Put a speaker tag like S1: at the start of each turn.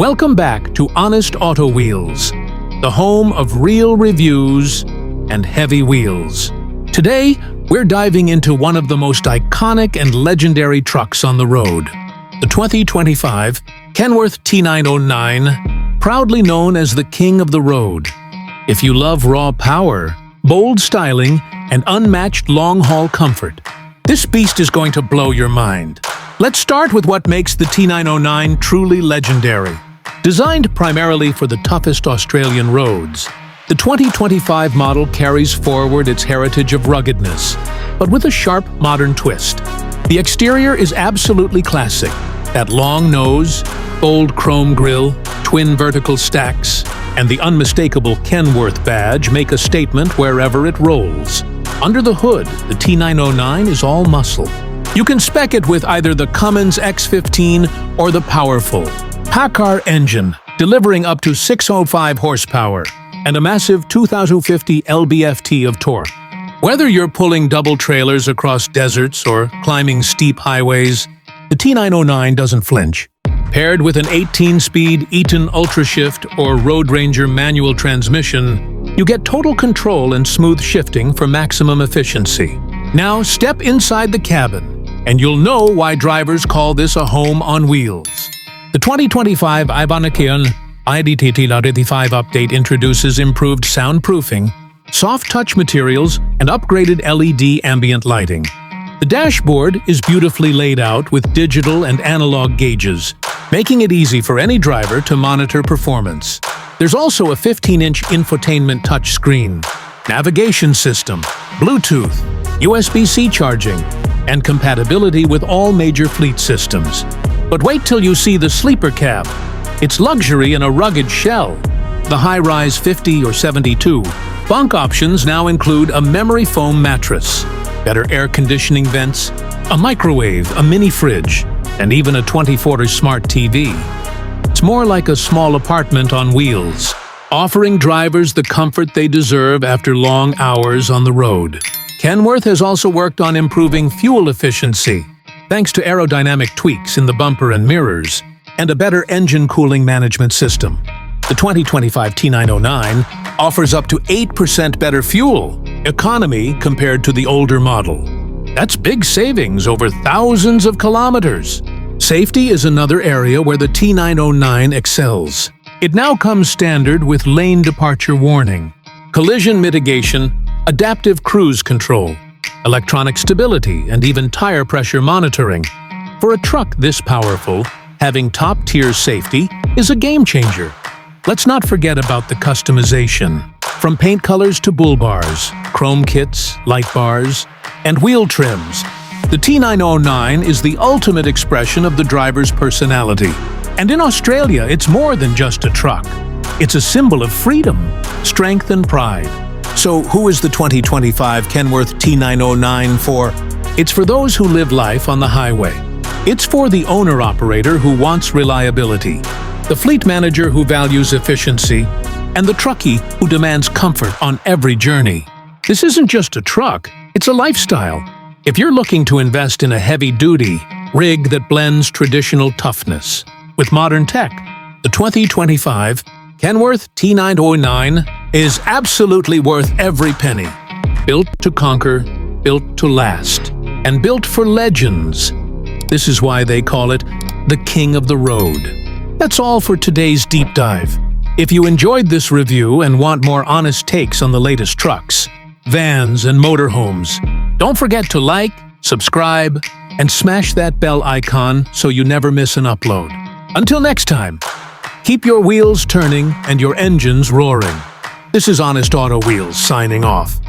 S1: Welcome back to Honest Auto Wheels, the home of real reviews and heavy wheels. Today, we're diving into one of the most iconic and legendary trucks on the road, the 2025 Kenworth T909, proudly known as the King of the Road. If you love raw power, bold styling, and unmatched long-haul comfort, this beast is going to blow your mind. Let's start with what makes the T909 truly legendary. Designed primarily for the toughest Australian roads, the 2025 model carries forward its heritage of ruggedness, but with a sharp, modern twist. The exterior is absolutely classic. That long nose, bold chrome grille, twin vertical stacks, and the unmistakable Kenworth badge make a statement wherever it rolls. Under the hood, the T909 is all muscle. You can spec it with either the Cummins X15 or the powerful PACCAR engine, delivering up to 605 horsepower and a massive 2050 lb-ft of torque. Whether you're pulling double trailers across deserts or climbing steep highways, the T909 doesn't flinch. Paired with an 18-speed Eaton UltraShift or Road Ranger manual transmission, you get total control and smooth shifting for maximum efficiency. Now step inside the cabin, and you'll know why drivers call this a home on wheels. The 2025 Ibanakil IDTT-35 update introduces improved soundproofing, soft touch materials, and upgraded LED ambient lighting. The dashboard is beautifully laid out with digital and analog gauges, making it easy for any driver to monitor performance. There's also a 15-inch infotainment touchscreen, navigation system, Bluetooth, USB-C charging, and compatibility with all major fleet systems. But wait till you see the sleeper cab. It's luxury in a rugged shell. The high-rise 50 or 72 bunk options now include a memory foam mattress, better air conditioning vents, a microwave, a mini fridge, and even a 24-inch smart TV. It's more like a small apartment on wheels, offering drivers the comfort they deserve after long hours on the road. Kenworth has also worked on improving fuel efficiency, thanks to aerodynamic tweaks in the bumper and mirrors, and a better engine cooling management system. The 2025 T909 offers up to 8% better fuel economy compared to the older model. That's big savings over thousands of kilometers. Safety is another area where the T909 excels. It now comes standard with lane departure warning, collision mitigation, adaptive cruise control, electronic stability, and even tire pressure monitoring. For a truck this powerful, having top-tier safety is a game-changer. Let's not forget about the customization. From paint colors to bull bars, chrome kits, light bars, and wheel trims, the T909 is the ultimate expression of the driver's personality. And in Australia, it's more than just a truck. It's a symbol of freedom, strength, and pride. So who is the 2025 Kenworth T909 for? It's for those who live life on the highway. It's for the owner-operator who wants reliability, the fleet manager who values efficiency, and the truckie who demands comfort on every journey. This isn't just a truck, it's a lifestyle. If you're looking to invest in a heavy-duty rig that blends traditional toughness with modern tech, the 2025 Kenworth T909 is absolutely worth every penny. Built to conquer, built to last, and built for legends. This is why they call it the King of the Road. That's all for today's deep dive. If you enjoyed this review and want more honest takes on the latest trucks, vans, and motorhomes, don't forget to like, subscribe, and smash that bell icon so you never miss an upload. Until next time, keep your wheels turning and your engines roaring. This is Honest Auto Wheels signing off.